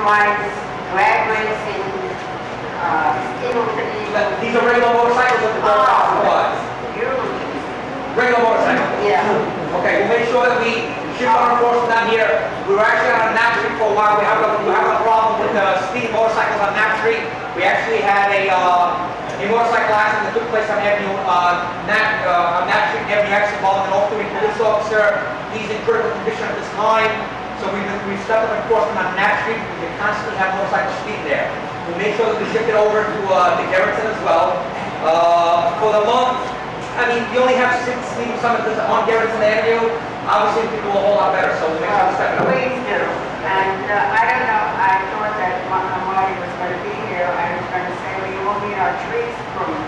compromise drag racing, These are regular motorcycles with the cars. Regular motorcycles? Yeah. Okay, we'll make sure that we shift our enforcement down here. We were actually on Knapp Street for a while. We have a problem with speeding motorcycles on Knapp Street. We actually had a motorcycle accident that took place on Avenue Knapp Street. Avenue X involving an off-duty police officer. He's in critical condition at this time. So we've stepped up enforcement on Knapp Street. We can constantly have motorcycles speeding there. We'll make sure that we shift it over to Garrettson as well. For the month, I mean, you only have 6 speed summits on Garrettson Avenue. Obviously, people will a whole lot better, so we'll make sure to step it up. Please do. And I don't know, I thought that Marty was going to be here. I was going to say, well, you will need our trees pruned.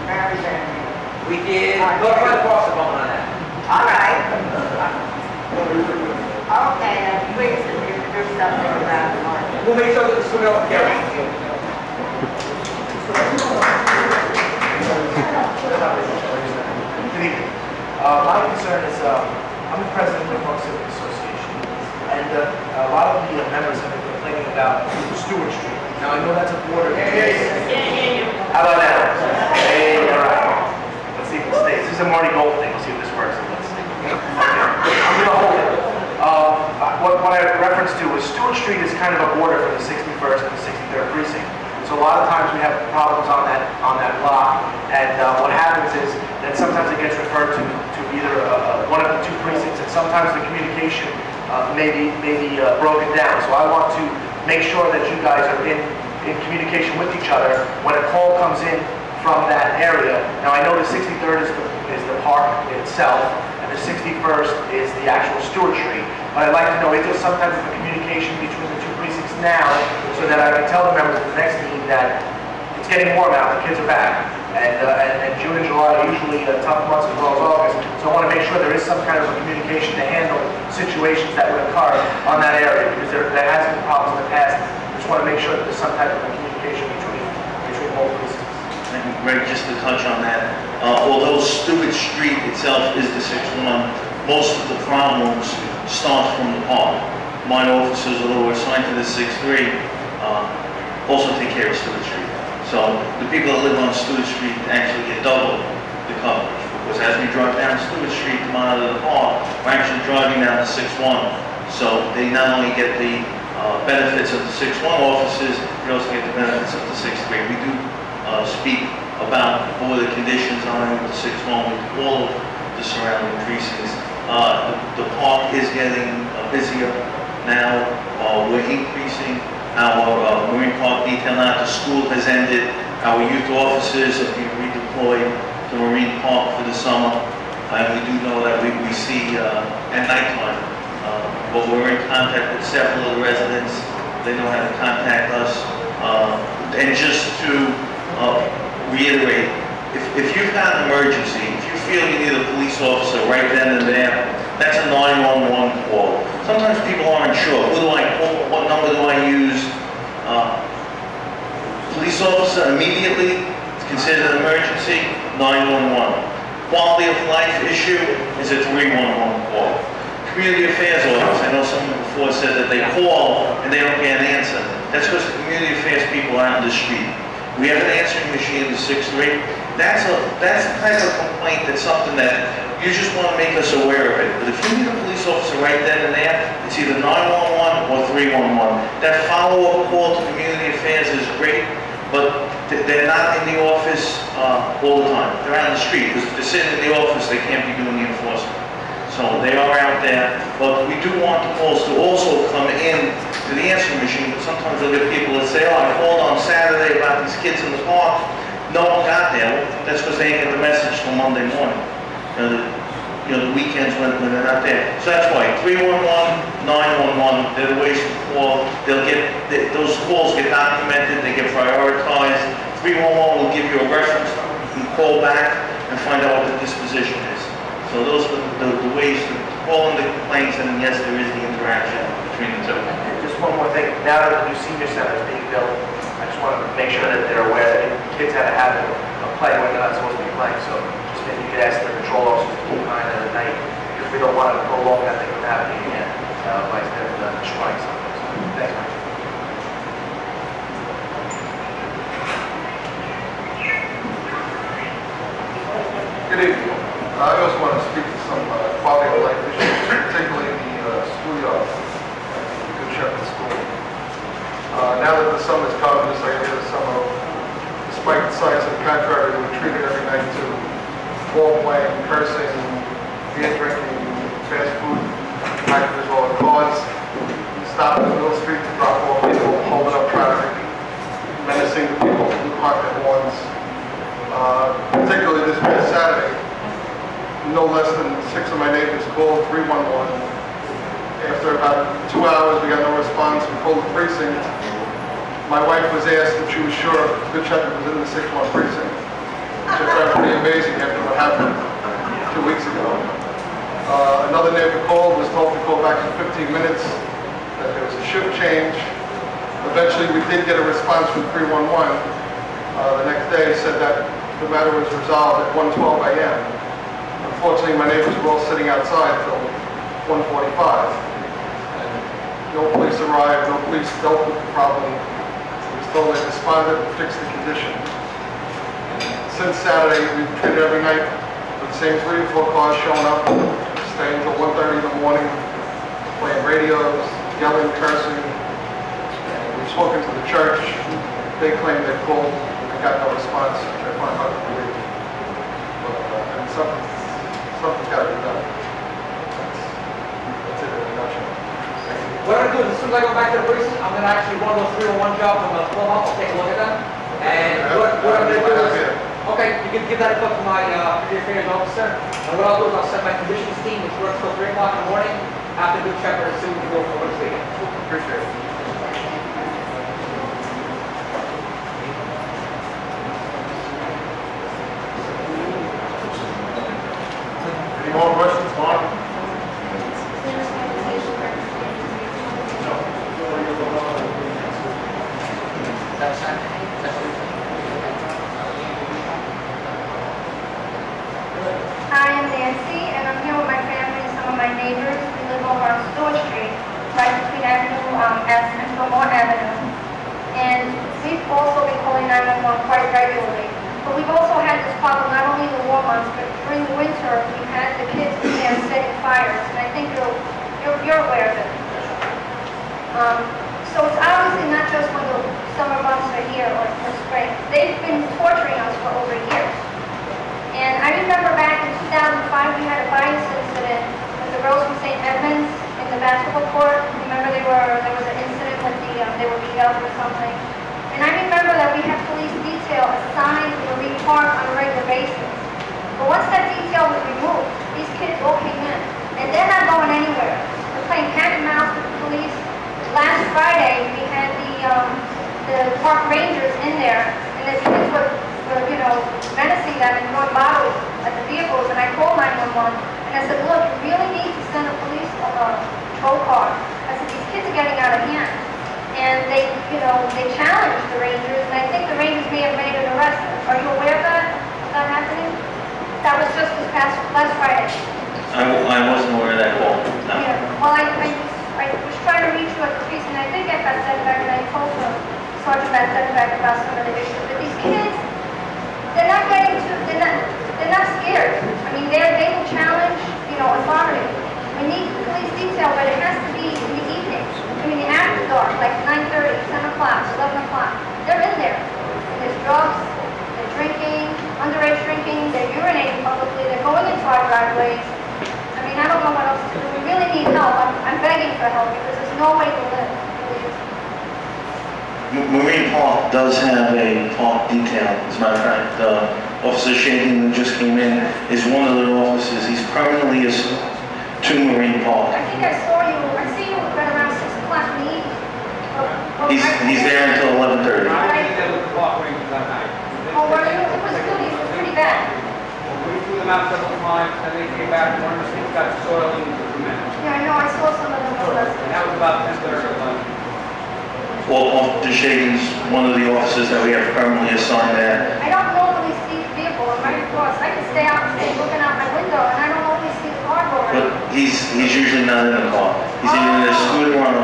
Very badly. We did notify the cross department on that. All right. Okay, then please, if you could do something about it, Marty. We'll make sure that it's sooner over here. Thank you. Good evening. My concern is, I'm the president of the Park Civic Association, and a lot of the members have been complaining about Stewart Street. Now, I know that's a border. How about now? Hey, all right. Let's see if it stays. This is a Marty Gold thing. Let's see if this works. Let's see. Okay. I'm going to hold it. What I referenced to was Stewart Street is kind of a border for the 61st and the 63rd precinct. So a lot of times we have problems on that block, and what happens is that sometimes it gets referred to either one of the 2 precincts, and sometimes the communication may be broken down. So I want to make sure that you guys are in communication with each other when a call comes in from that area. Now I know the 63rd is the park itself, and the 61st is the actual Stewart Street. But I'd like to know if there's some type of a communication between the 2 precincts now, so that I can tell the members of the next meeting that it's getting warm out, the kids are back, and June and July are usually tough months as well as August. So I want to make sure there is some kind of a communication to handle situations that would occur on that area, because there has been problems in the past. I just want to make sure that there's some type of a communication between both precincts. Greg, just to touch on that, although Stewart Street itself is the 6-1, most of the problems start from the park. My officers, although we're assigned to the 6-3, also take care of Stewart Street. So the people that live on Stewart Street actually get double the coverage, because as we drive down Stewart Street to monitor the park, we're actually driving down the 6-1. So they not only get the benefits of the 6-1 officers, they also get the benefits of the 6-3. We do speak about border conditions on the 6-1 with all of the surrounding precincts. The park is getting busier now. We're increasing our Marine Park detail now. The school has ended. Our youth officers are being redeployed to Marine Park for the summer. And we do know that we see at nighttime. But we're in contact with several of the residents. They know how to contact us. And just to reiterate, if you've had an emergency, if you feel you need a police officer right then and there, that's a 911 call. Sometimes people aren't sure. Who do I call? What number do I use? Police officer immediately, it's considered an emergency, 911. Quality of life issue is a 311 call. Community affairs office, I know someone before said that they call and they don't get an answer. That's because the community affairs people are out in the street. We have an answering machine in the 6-3. That's the type of complaint that's something that you just want to make us aware of it. But if you need a police officer right then and there, it's either 911 or 311. That follow-up call to community affairs is great, but they're not in the office all the time. They're out on the street, because if they're sitting in the office, they can't be doing the enforcement. So they are out there, but we do want the calls to also come in to the answering machine. But sometimes you'll get people that say, oh, I called on Saturday about these kids in the park. No one got there. Well, that's because they didn't get the message till Monday morning. The weekends when they're not there. So that's why 311, 911, they're the ways to call. Those calls get documented, they get prioritized. 311 will give you a reference number. You can call back and find out what the disposition is. So those are the ways to call in the complaints, and yes, there is the interaction between the two. And just one more thing. Now that the new senior center is being built, I just want to make sure that they're aware that kids have a habit of playing when they're not supposed to be playing. So just maybe you could ask the control officers to keep an eye on it at night, because we don't want to prolong that thing from happening again by destroying something. So thanks, Mike. the summer's come, just like the summer, despite the signs of the contrary, we treated every night to ball playing, cursing, beer drinking, fast food packages all the cars, stop in the middle of the street to drop off people, holding up traffic, menacing the people who park their horns. Particularly this past Saturday, no less than 6 of my neighbors called 311. After about 2 hours, we got no response. We called the precinct. My wife was asked if she was sure if the good shepherd was in the 6-1 precinct. Which I found pretty amazing after what happened 2 weeks ago. Another neighbor called, was told to call back in 15 minutes, that there was a shift change. Eventually, we did get a response from 311. The next day said that the matter was resolved at 1:12 a.m. Unfortunately, my neighbors were all sitting outside till 1:45. And no police arrived, no police dealt with the problem. It was told they responded and fixed the condition. Since Saturday, we've treated every night with the same 3 or 4 cars showing up, staying until 1:30 in the morning, playing radios, yelling, cursing. And we've spoken to the church. They claim they called and got no response, which I find hard to believe. But and something's got to be done. That's it in a nutshell. What I'm gonna do is, as soon as I go back to the precinct, I'm gonna actually run those 301 jobs from the clubhouse, I'll take a look at them. And what I'm gonna do is, okay, you can give that info to my community affairs officer. And what I'll do is I'll send my conditions team, which works till 3 o'clock in the morning, after Good Shepherd, and see what we can go for this weekend. Appreciate it. Any more questions, Marty? Hi, I'm Nancy, and I'm here with my family and some of my neighbors. We live over on Stewart Street, right between Avenue S and Fillmore Avenue. And we've also been calling 911 quite regularly. But we've also had this problem not only in the warm months, but during the winter, we've had the kids in there setting fires, and I think you're aware of it. So it's obviously not just when the summer months are here or spring. They've been torturing us for over years. And I remember back in 2005, we had a bias incident with the girls from St. Edmunds in the basketball court. Remember there was an incident with they were beat up or something. And I remember that we had police detail assigned to Marine Park on a regular basis. But once that detail was removed, these kids all came in. And they're not going anywhere. They're playing cat and mouse with the police. Last Friday, we had the park rangers in there, and the kids were menacing them and throwing bottles at the vehicles, and I called 911, and I said, look, you really need to send a police patrol car. I said, these kids are getting out of hand. And they challenged the rangers, and I think the rangers may have made an arrest. Are you aware of that happening? That was just last Friday. I wasn't aware of that call. No. Yeah, well, I was trying to reach you at the precinct, I think I got sent back, and I told them, Sergeant got sent back about some of the issues, but these kids, they're not scared. I mean, they will challenge, authority. We need police detail, but it has to be in the evening. I mean, after dark, like 9:30, 10 o'clock, 11 o'clock. They're in there. And there's drugs, they're drinking, underage drinking, they're urinating publicly, they're going into our driveways. I mean, I don't know what else to do. We really need help. I'm begging for help because there's no way to live. Marine Park does have a park detail. As a matter of fact, Officer Shakin, who just came in, is one of their officers. He's permanently assigned to Marine Park. I think I see you right around 6 o'clock in the evening. He's there until 11:30. I think that was the park rangers that night. Oh, well, it was pretty bad. We threw them out several times, and they came back, and one of the things got soiling into the men. Yeah, I know, I saw some of them go last. And that was about 10:30 or 11. Well, Officer Shakin's one of the officers that we have permanently assigned there. I don't normally see the vehicle, I'm right across. I can stay out and stay looking out my window, and I don't normally see the car go around. But he's usually not in the car. He's either in a scooter or on a